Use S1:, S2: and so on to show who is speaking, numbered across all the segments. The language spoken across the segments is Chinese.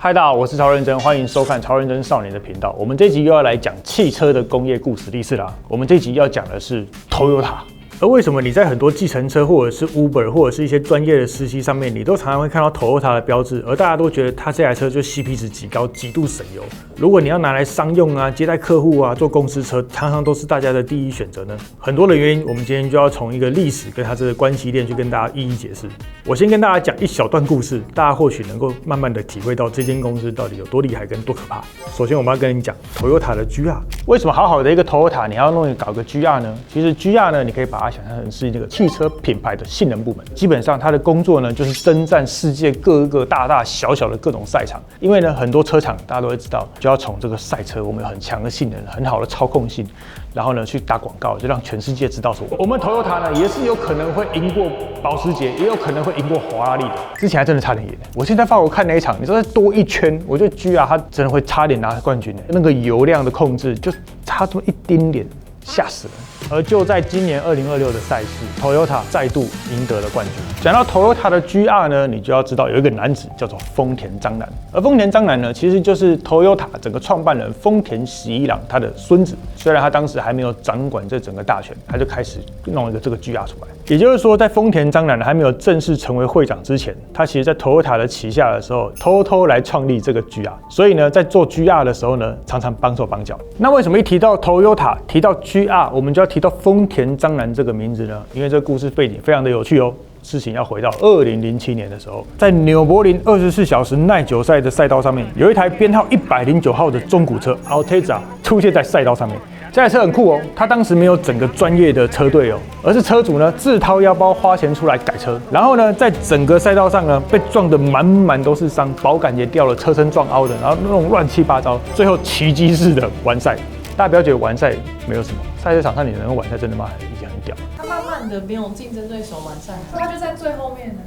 S1: 嗨，大家好，我是曹认真，欢迎收看曹认真少年的频道。我们这集又要来讲汽车的工业故事历史啦。我们这集要讲的是 Toyota。而为什么你在很多计程车或者是 Uber 或者是一些专业的司机上面，你都常常会看到 Toyota 的标志，而大家都觉得它这台车就 CP 值极高，极度省油。如果你要拿来商用啊、接待客户啊、坐公司车，常常都是大家的第一选择呢。很多的原因，我们今天就要从一个历史跟它这个关系链去跟大家一一解释。我先跟大家讲一小段故事，大家或许能够慢慢的体会到这间公司到底有多厉害跟多可怕。首先，我们要跟你讲 Toyota 的 GR。为什么好好的一个 Toyota 你要搞个 GR 呢？其实 GR 呢，你可以把它想象成是这个汽车品牌的性能部门。基本上它的工作呢，就是征战世界各个大大小小的各种赛场。因为呢，很多车厂大家都会知道，就要从这个赛车，我们有很强的性能、很好的操控性，然后呢去打广告，就让全世界知道说，我们 Toyota 呢也是有可能会赢过保时捷，也有可能会赢过华拉利的。之前还真的差点赢。我现在法国看那一场，你说再多一圈，我觉得 GR 它真的会差点拿冠军。那个油量的控制就差这么一丁点，吓死人。而就在今年2026的赛事 ，Toyota 再度赢得了冠军。讲到 Toyota 的 GR 呢，你就要知道有一个男子叫做丰田章男。而丰田章男呢，其实就是 Toyota 整个创办人丰田喜一郎他的孙子。虽然他当时还没有掌管这整个大权，他就开始弄一个这个 GR 出来。也就是说，在丰田章男还没有正式成为会长之前，他其实在 Toyota 的旗下的时候，偷偷来创立这个 GR。所以呢，在做 GR 的时候呢，常常帮手帮脚。那为什么一提到 Toyota， 提到 GR， 我们就要提到丰田章男这个名字呢？因为这个故事背景非常的有趣哦。事情要回到2007年的时候，在纽柏林24小时耐久赛的赛道上面，有一台编号109号的中古车 Altezza 出现在赛道上面。这台车很酷哦，它当时没有整个专业的车队哦，而是车主呢自掏腰包花钱出来改车，然后呢在整个赛道上呢被撞得满满都是伤，保杆也掉了，车身撞凹的，然后那种乱七八糟，最后奇迹式的完赛。大家不要觉得完赛没有什么，赛车场上你能够完赛真的吗？已经很屌。
S2: 他慢慢的没有竞争对手完赛，他就在最后面呢。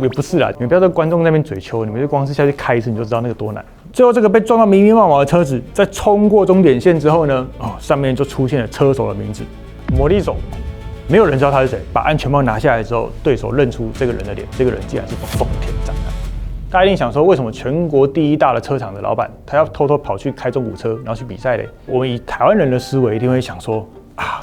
S1: 也不是啦，你们不要在观众那边嘴求，你们就光是下去开一次你就知道那个多难。最后这个被撞到迷迷茫茫的车子，在冲过终点线之后呢，上面就出现了车手的名字，魔力手。没有人知道他是谁。把安全帽拿下来之后，对手认出这个人的脸，这个人竟然是丰田章男。大家一定想说，为什么全国第一大的车厂的老板，他要偷偷跑去开中古车，然后去比赛嘞？我们以台湾人的思维，一定会想说，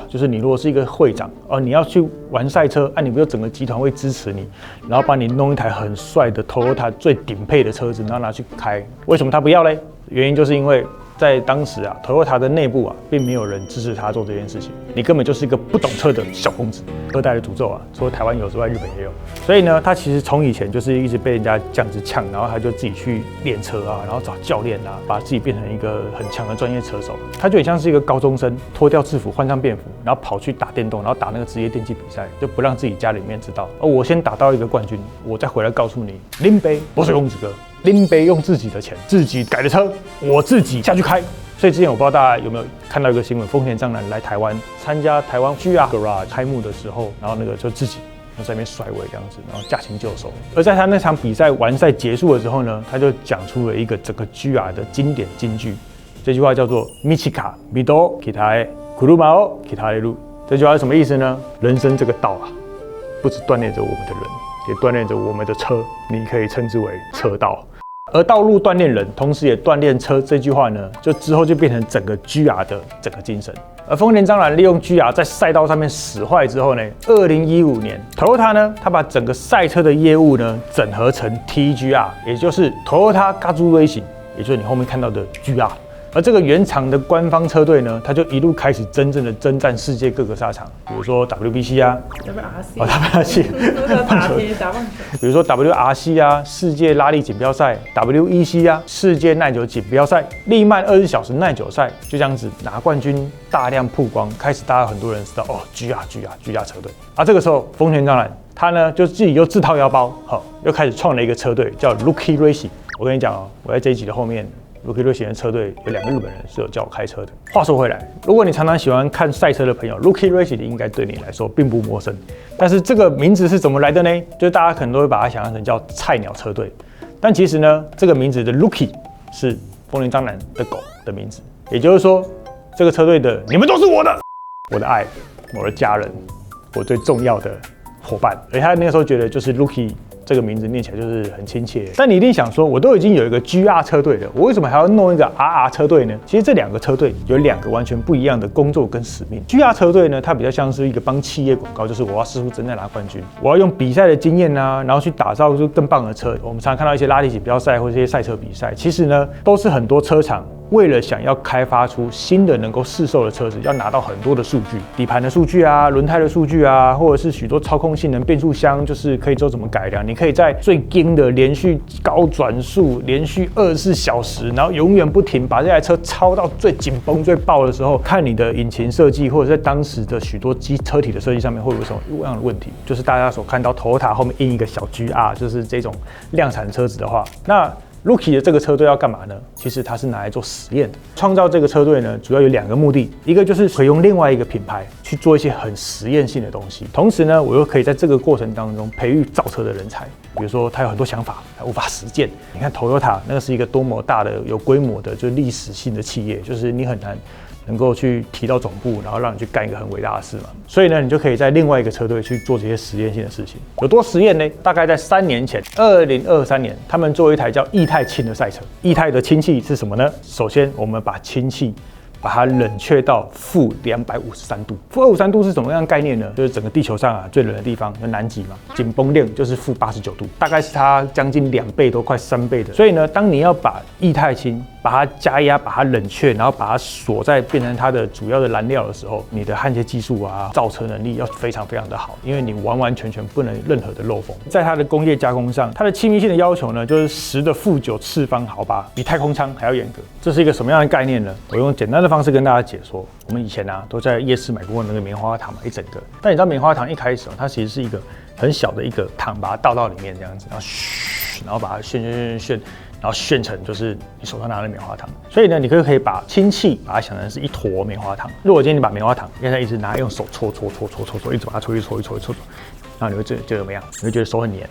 S1: 就是你如果是一个会长你要去玩赛车，你不就整个集团会支持你，然后帮你弄一台很帅的 Toyota 最顶配的车子，然后拿去开？为什么他不要嘞？原因就是因为在当时Toyota 的内部并没有人支持他做这件事情，你根本就是一个不懂车的小公子。二代的诅咒除了台湾有之外，日本也有。所以呢，他其实从以前就是一直被人家这样子呛，然后他就自己去练车然后找教练把自己变成一个很强的专业车手。他就很像是一个高中生，脱掉制服，换上便服，然后跑去打电动，然后打那个职业电竞比赛，就不让自己家里面知道。我先打到一个冠军，我再回来告诉你，林北我是公子哥。林北用自己的钱，自己改的车，我自己下去开。所以之前我不知道大家有没有看到一个新闻，丰田章男来台湾参加台湾 GR Garage 开幕的时候，然后那个就自己在那边甩尾这样子，然后驾轻就熟。而在他那场比赛完赛结束的时候呢，他就讲出了一个整个 GR 的经典金句，这句话叫做 Michika Mido Kitae Kuruma Kitae Ru。这句话是什么意思呢？人生这个道不只锻炼着我们的人，也锻炼着我们的车，你可以称之为车道。而道路锻炼人，同时也锻炼车，这句话呢，就之后就变成整个 GR 的整个精神。而丰田章男利用 GR 在赛道上面使坏之后呢，2015年 Toyota 呢，他把整个赛车的业务呢整合成 TGR， 也就是 Toyota Gazoo Racing， 也就是你后面看到的 GR。而这个原厂的官方车队呢，它就一路开始真正的征战世界各个赛场，比如说 WBC
S2: WRC， 打铁打棒球，
S1: 比如说 WRC 世界拉力锦标赛 ，WEC 世界耐久锦标赛，利曼24小时耐久赛，就这样子拿冠军，大量曝光，开始大家很多人知道GR 车队。这个时候丰田章男他呢就自己又自掏腰包，又开始创了一个车队叫 Rookie Racing。我跟你讲我在这一集的后面。Rookie Racing 的车队有2个日本人是有教我开车的。话说回来，如果你常常喜欢看赛车的朋友 ，Rookie Racing 应该对你来说并不陌生。但是这个名字是怎么来的呢？就是大家可能都会把它想象成叫菜鸟车队，但其实呢，这个名字的 Rookie 是丰田章男的狗的名字，也就是说，这个车队的你们都是我的，我的爱，我的家人，我最重要的伙伴。而他那个时候觉得就是 Rookie 这个名字念起来就是很亲切。但你一定想说，我都已经有一个 GR 车队了，我为什么还要弄一个 RR 车队呢？其实这两个车队有两个完全不一样的工作跟使命。GR 车队呢，它比较像是一个帮企业广告，就是我要试出真的拿冠军，我要用比赛的经验啊，然后去打造出更棒的车。我们常常看到一些拉力锦标赛或者这些赛车比赛，其实呢，都是很多车厂为了想要开发出新的能够试售的车子，要拿到很多的数据，底盘的数据啊，轮胎的数据啊，或者是许多操控性能、变速箱，就是可以做怎么改良。你可以在最硬的连续高转速，连续24小时，然后永远不停，把这台车超到最紧绷、最爆的时候，看你的引擎设计，或者在当时的许多车体的设计上面会有什么样的问题。就是大家所看到 Toyota 后面印一个小 GR， 就是这种量产车子的话，那Rookie 的这个车队要干嘛呢？其实它是拿来做实验的。创造这个车队呢，主要有两个目的，一个就是可以用另外一个品牌去做一些很实验性的东西，同时呢，我又可以在这个过程当中培育造车的人才。比如说，他有很多想法，他无法实践。你看 Toyota 那个是一个多么大的、有规模的、就是历史性的企业，就是你很难能够去提到总部，然后让你去干一个很伟大的事嘛。所以呢，你就可以在另外一个车队去做这些实验性的事情。有多实验呢？大概在3年前，2023年，他们做一台叫液态氢的赛车。液态的氢气是什么呢？首先，我们把氢气把它冷却到-253度。-253度是什么样的概念呢？就是整个地球上啊最冷的地方，有南极嘛，紧绷链就是-89度，大概是它将近2倍多，快3倍的。所以呢，当你要把液态氢把它加压，把它冷却，然后把它锁在变成它的主要的燃料的时候，你的焊接技术啊、造车能力要非常非常的好，因为你完完全全不能任何的漏风。在它的工业加工上，它的气密性的要求呢，就是10⁻⁹次方毫巴，比太空舱还要严格。这是一个什么样的概念呢？我用简单的方式跟大家解说。我们以前啊都在夜市买过那个棉花糖嘛，一整个。但你知道棉花糖一开始它其实是一个很小的一个糖，把它倒到里面这样子，然后嘘，然后把它旋，然后旋成就是你手上拿的棉花糖。所以呢，你可以把氢气把它想成是一坨棉花糖。如果今天你把棉花糖现在一直拿用手搓，一直把它搓，然后你会觉得怎么样？你会觉得手很黏。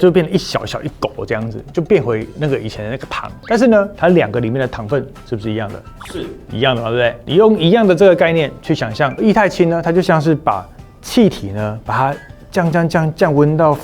S1: 就变成一小一狗这样子，就变回那个以前的那个糖。但是呢，它两个里面的糖分是不是一样的？是一样的嘛，对不对？你用一样的这个概念去想象液态氢呢，它就像是把气体呢，把它降温到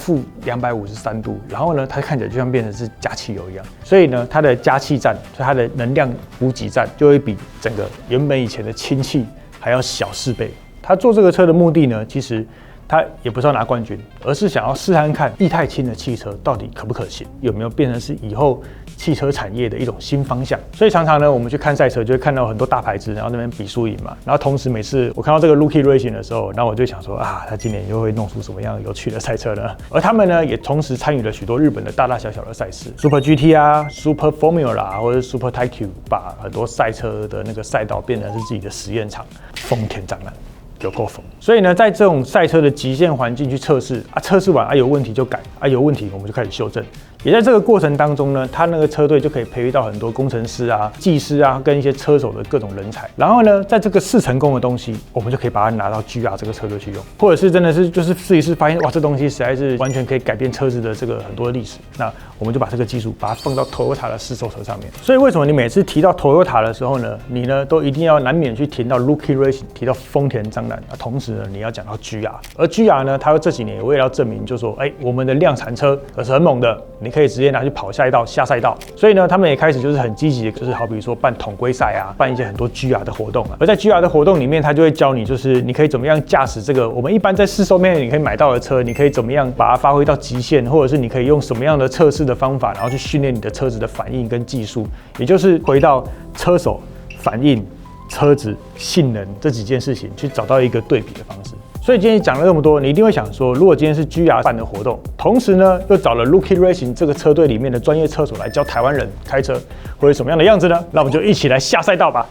S1: -253度，然后呢，它看起来就像变成是加汽油一样。所以呢，它的加气站，所以它的能量补给站就会比整个原本以前的氢气还要小4倍。它做这个车的目的呢，其实他也不是要拿冠军，而是想要试探看液态氢的汽车到底可不可行，有没有变成是以后汽车产业的一种新方向。所以常常呢，我们去看赛车，就会看到很多大牌子，然后那边比输赢嘛。然后同时每次我看到这个 Rookie Racing 的时候，然后我就想说啊，他今年又会弄出什么样有趣的赛车呢？而他们呢，也同时参与了许多日本的大大小小的赛事 ，Super GT 啊 ，Super Formula 或者 Super Taikyu， 把很多赛车的那个赛道变成是自己的实验场，丰田章男。有够疯，所以呢，在这种赛车的极限环境去测试啊，测试完啊有问题就改啊，有问题我们就开始修正。也在这个过程当中呢，他那个车队就可以培育到很多工程师啊、技师啊，跟一些车手的各种人才。然后呢，在这个试成功的东西，我们就可以把它拿到 GR 这个车队去用，或者是真的是就是试一试，发现哇，这东西实在是完全可以改变车子的这个很多的历史。那我们就把这个技术把它放到 Toyota 的试售车上面。所以为什么你每次提到 Toyota 的时候呢，你呢都一定要难免去提到 Rookie Racing， 提到丰田章男，同时呢你要讲到 GR， 而 GR 呢，它这几年也为了要证明，就说我们的量产车可是很猛的，你可以直接拿去跑下赛道。所以呢，他们也开始就是很积极的，就是好比说办统规赛啊，办一些很多 GR 的活动啊。而在 GR 的活动里面，他就会教你，就是你可以怎么样驾驶这个我们一般在市售面你可以买到的车，你可以怎么样把它发挥到极限，或者是你可以用什么样的测试的方法，然后去训练你的车子的反应跟技术，也就是回到车手反应、车子性能这几件事情去找到一个对比的方式。所以今天讲了那么多，你一定会想说，如果今天是 GR 办的活动，同时呢又找了 Rookie Racing 这个车队里面的专业车手来教台湾人开车，会是什么样的样子呢？那我们就一起来下赛道吧。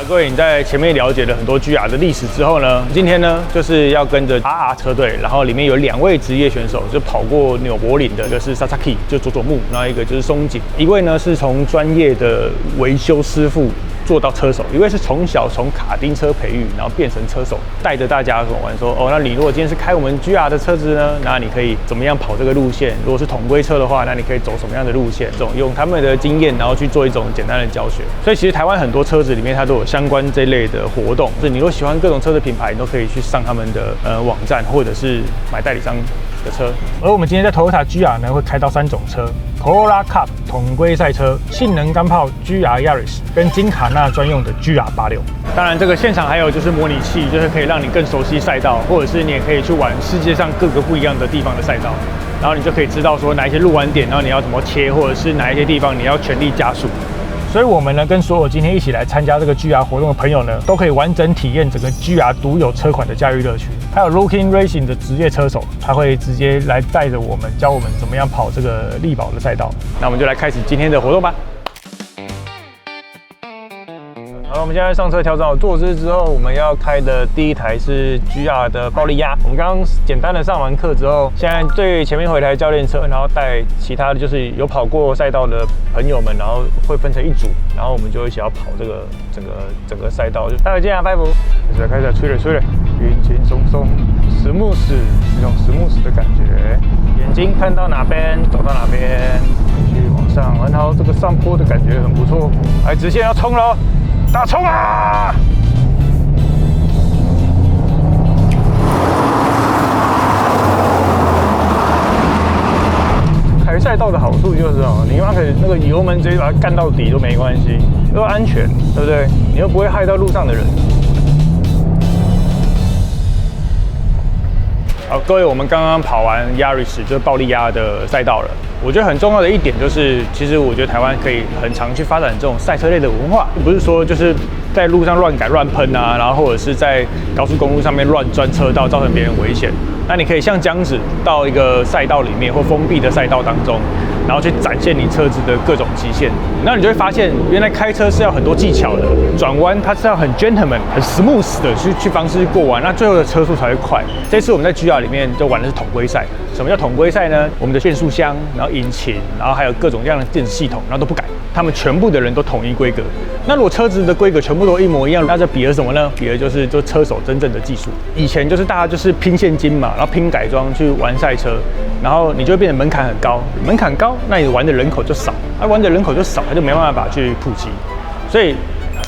S1: 各位，你在前面了解了很多 GR 的历史之后呢，今天呢就是要跟着 RR 车队，然后里面有2位职业选手，就跑过纽柏林的，一个是 Sasaki， 就佐佐木，然后一个就是松井，一位呢是从专业的维修师傅做到车手，一位是从小从卡丁车培育，然后变成车手，带着大家玩说，哦，那你如果今天是开我们 GR 的车子呢，那你可以怎么样跑这个路线？如果是统规车的话，那你可以走什么样的路线？这种用他们的经验，然后去做一种简单的教学。所以其实台湾很多车子里面它都有相关这类的活动，所以你如果喜欢各种车的品牌，你都可以去上他们的网站，或者是买代理商的车。而我们今天在 Toyota GR 呢，会开到3种车。Corolla Cup 统规赛车、性能钢炮 GR Yaris 跟金卡纳专用的 GR86。当然，这个现场还有就是模拟器，就是可以让你更熟悉赛道，或者是你也可以去玩世界上各个不一样的地方的赛道，然后你就可以知道说哪一些路弯点，然后你要怎么切，或者是哪一些地方你要全力加速。所以，我们呢跟所有今天一起来参加这个 GR 活动的朋友呢，都可以完整体验整个 GR 独有车款的驾驭乐趣。还有 Looking Racing 的职业车手，他会直接来带着我们，教我们怎么样跑这个力宝的赛道。那我们就来开始今天的活动吧。好，我们现在上车调整好坐姿之后，我们要开的第一台是 GR 的暴力鸭。我们刚刚简单的上完课之后，现在最前面会有一台教练车，然后带其他的就是有跑过赛道的朋友们，然后会分成一组，然后我们就一起要跑这个整个赛道。就待会见啊，拜拜。开始吹了，轻轻松松 ，smooth 那种 smooth 的感觉。眼睛看到哪边走到哪边，继续往上，然后这个上坡的感觉很不错。来，直线要冲了。大冲啊！开赛道的好处就是你可以那个油门直接把它干到底都没关系，又安全，对不对？你又不会害到路上的人。好，各位，我们刚刚跑完 Yaris 就是暴力鸭的赛道了。我觉得很重要的一点就是，其实我觉得台湾可以很常去发展这种赛车类的文化，不是说就是在路上乱改乱喷啊，然后或者是在高速公路上面乱钻车道，造成别人危险。那你可以像这样子到一个赛道里面或封闭的赛道当中，然后去展现你车子的各种极限。那你就会发现，原来开车是要很多技巧的，转弯它是要很 gentleman、很 smooth 的去方式过弯，那最后的车速才会快。这次我们在 GR 里面就玩的是统规赛。什么叫统规赛呢？我们的变速箱，然后引擎，然后还有各种各样的电子系统，然后都不改，他们全部的人都统一规格。那如果车子的规格全部都一模一样，那这比的是什么呢？比的就是车手真正的技术。以前就是大家就是拼现金嘛，然后拼改装去玩赛车，然后你就会变得门槛很高，门槛高，那你玩的人口就少，玩的人口就少，他就没办法去普及。所以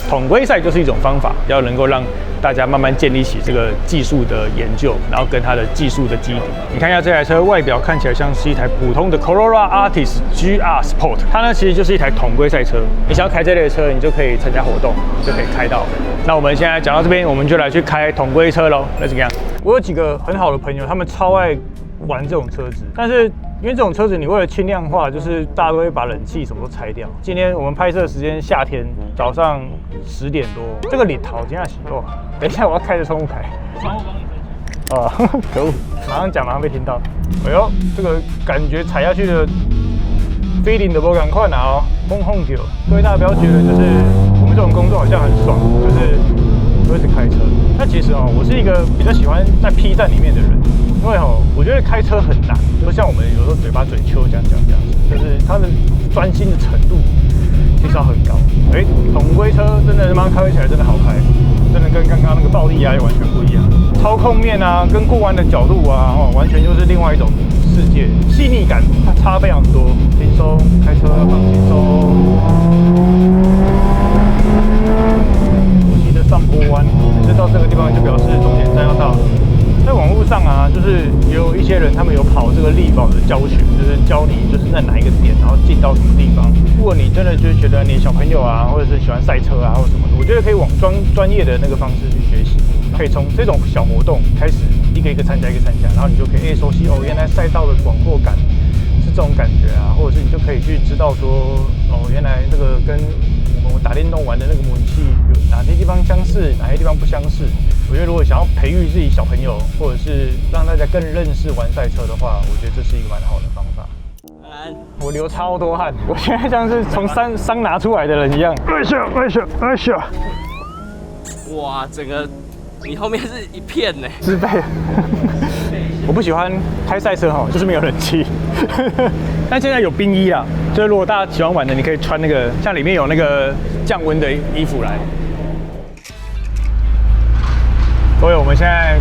S1: 统规赛就是一种方法，要能够让大家慢慢建立起这个技术的研究，然后跟它的技术的基底。你看一下这台车外表看起来像是一台普通的 Corolla Altis GR Sport， 它呢其实就是一台统规赛车。你想要开这类的车，你就可以参加活动，就可以开到。那我们现在讲到这边，我们就来去开统规车喽。那怎么样？我有几个很好的朋友，他们超爱玩这种车子，但是因为这种车子，你为了轻量化，就是大家都会把冷气什么都拆掉。今天我们拍摄的时间夏天早上10点多，这个里头今天洗哦。等一下我要开着窗户开，窗户帮你分析。可恶，马上讲马上被听到。哎呦，这个感觉踩下去的 feeling 的不赶快拿哦，轰球。各位大家不要觉得就是我们这种工作好像很爽，就是一直开车。但其实我是一个比较喜欢在 P 站里面的人。因为我觉得开车很难，就像我们有时候嘴巴嘴秋这样子，就是它的专心的程度其实要很高。统规车真的他妈开起来真的好开，真的跟刚刚那个暴力鸭又完全不一样。操控面啊，跟过弯的角度啊，完全就是另外一种世界，细腻感它差非常多。轻松开车放轻松，熟悉的上坡弯，每次到这个地方就表示终点站要到了。在网络上啊，就是也有一些人，他们有跑这个力宝的教学，就是教你就是在哪一个点，然后进到什么地方。如果你真的就是觉得你小朋友啊，或者是喜欢赛车啊，或者什么的，我觉得可以往专业的那个方式去学习，可以从这种小活动开始，一个一个参加，然后你就可以熟悉原来赛道的广阔感是这种感觉啊，或者是你就可以去知道说原来这个跟我们打电动玩的那个模拟器有哪些地方相似，哪些地方不相似。我觉得如果想要培育自己小朋友，或者是让大家更认识玩赛车的话，我觉得这是一个蛮好的方法。我流超多汗，我现在像是从桑拿出来的人一样。哎呀！
S3: 哇，整个你后面是一片呢，
S1: 自备。我不喜欢开赛车就是没有冷气，但现在有冰衣啊，所以如果大家喜欢玩的，你可以穿那个像里面有那个降温的衣服来。所以我们现在，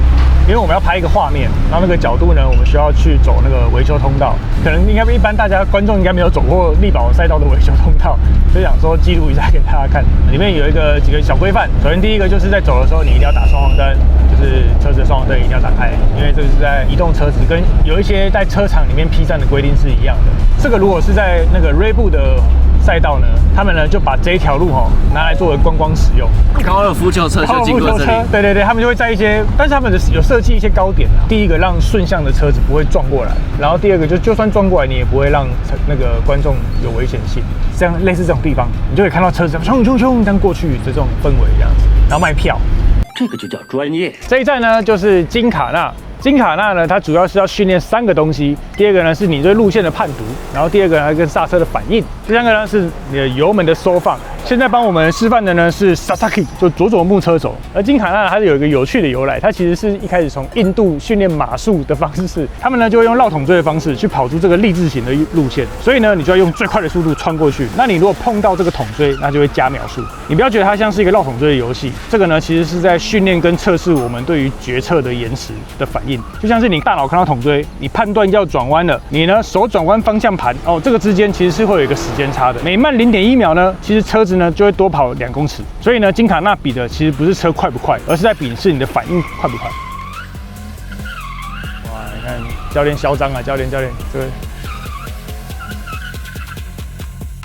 S1: 因为我们要拍一个画面，然后那个角度呢，我们需要去走那个维修通道，可能应该一般观众应该没有走过力宝赛道的维修通道，所以想说记录一下给大家看。里面有几个小规范，首先第一个就是在走的时候你一定要打双黄灯，就是车子的双黄灯一定要打开，因为这个是在移动车子，跟有一些在车厂里面批站的规定是一样的。这个如果是在那个锐步的赛道呢，他们呢就把这一条路拿来作为观光使用。
S3: 高尔夫球车就经过这里，
S1: 对，他们就会在一些，但是他们有设计一些高点啊。第一个让顺向的车子不会撞过来，然后第二个就算撞过来，你也不会让那个观众有危险性。这样类似这种地方，你就可以看到车子冲这样过去的这种氛围这样子，然后卖票，
S3: 这个就叫专业。
S1: 这一站呢就是金卡纳。金卡纳呢，它主要是要训练3个东西。第二个呢是你对路线的判读，然后第二个呢跟刹车的反应，第3个呢是你的油门的收放。现在帮我们示范的呢是 Sasaki， 就佐木车手。而金卡纳它有一个有趣的由来，它其实是一开始从印度训练马术的方式，他们呢就会用绕桶锥的方式去跑出这个立字形的路线，所以呢你就要用最快的速度穿过去。那你如果碰到这个桶锥，那就会加秒数。你不要觉得它像是一个绕桶锥的游戏，这个呢其实是在训练跟测试我们对于决策的延迟的反应。就像是你大脑看到桶锥，你判断要转弯了，你呢手转弯方向盘这个之间其实是会有一个时间差的。每慢0.1秒呢，其实车子呢就会多跑2公尺。所以呢，金卡纳比的其实不是车快不快，而是在比是你的反应快不快。哇，你看教练嚣张啊，教练，这个。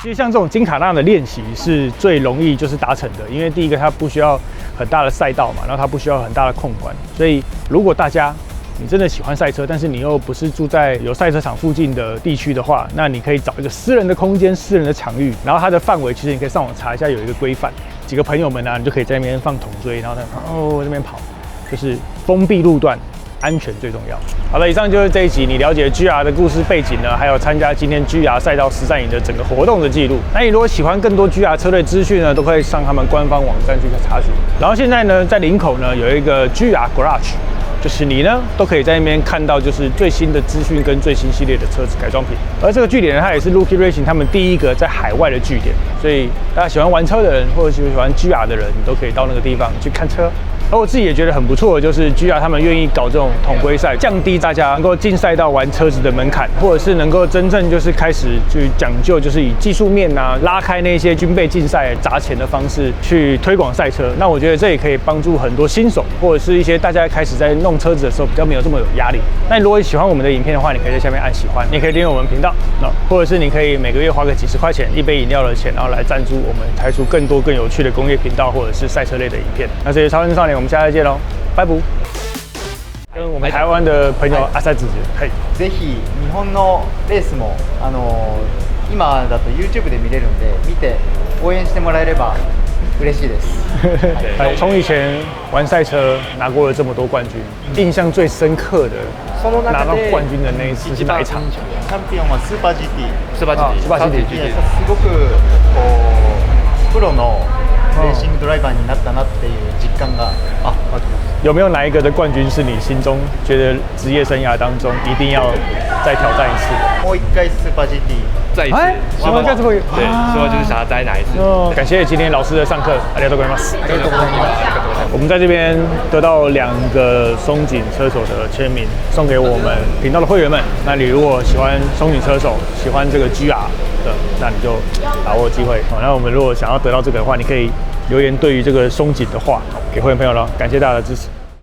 S1: 其实像这种金卡纳的练习是最容易就是达成的，因为第一个它不需要很大的赛道嘛，然后它不需要很大的控管，所以如果大家你真的喜欢赛车，但是你又不是住在有赛车场附近的地区的话，那你可以找一个私人的空间、私人的场域，然后它的范围其实你可以上网查一下，有一个规范，几个朋友们啊，你就可以在那边放桶锥，然后这边跑，就是封闭路段。安全最重要。好了，以上就是这一集你了解 GR 的故事背景呢，还有参加今天 GR 赛道实战营的整个活动的记录。那你如果喜欢更多 GR 车队资讯呢，都可以上他们官方网站去查询。然后现在呢，在林口呢有一个 GR Garage， 就是你呢都可以在那边看到就是最新的资讯跟最新系列的车子改装品。而这个据点呢，它也是 Rookie Racing 他们第一个在海外的据点，所以大家喜欢玩车的人或者喜欢 GR 的人，你都可以到那个地方去看车。而我自己也觉得很不错的，就是 GR 他们愿意搞这种统规赛，降低大家能够进赛道玩车子的门槛，或者是能够真正就是开始去讲究，就是以技术面啊拉开那些军备竞赛砸钱的方式去推广赛车。那我觉得这也可以帮助很多新手，或者是一些大家开始在弄车子的时候比较没有这么有压力。那如果喜欢我们的影片的话，你可以在下面按喜欢，你可以订阅我们频道，或者是你可以每个月花个几十块钱一杯饮料的钱，然后来赞助我们，拍出更多更有趣的工业频道或者是赛车类的影片。那这些超人少年。我们下次见喽，拜拜。跟我们台湾的朋友阿塞子姐，
S4: ぜひ日本のレースも今だと YouTube で見れるんで見て応援してもらえれば嬉しいです。
S1: 从以前玩赛车拿过了这么多冠军，印象最深刻的拿到冠军的那一次是哪一场？
S4: チャンピオンはスーパー GT。
S3: スーパー GT。
S1: スーパー GT。
S4: すごくこうプロのレーシングドライバーになったなっていう実感があります。
S1: 有没有哪一个的冠军是你心中觉得职业生涯当中一定要再挑战一次？
S4: もう一回スーパー GT。
S3: 再一次。
S1: 希望这回
S3: 对，说就是想要再拿一次。
S1: 感谢今天老师的上课，ありがとうございます。我们在这边得到2个松井车手的签名，送给我们频道的会员们。那你如果喜欢松井车手，喜欢这个 GR 的，那你就把握机会。那我们如果想要得到这个的话，你可以留言对于这个松井的话给会员朋友了，感谢大家的支持。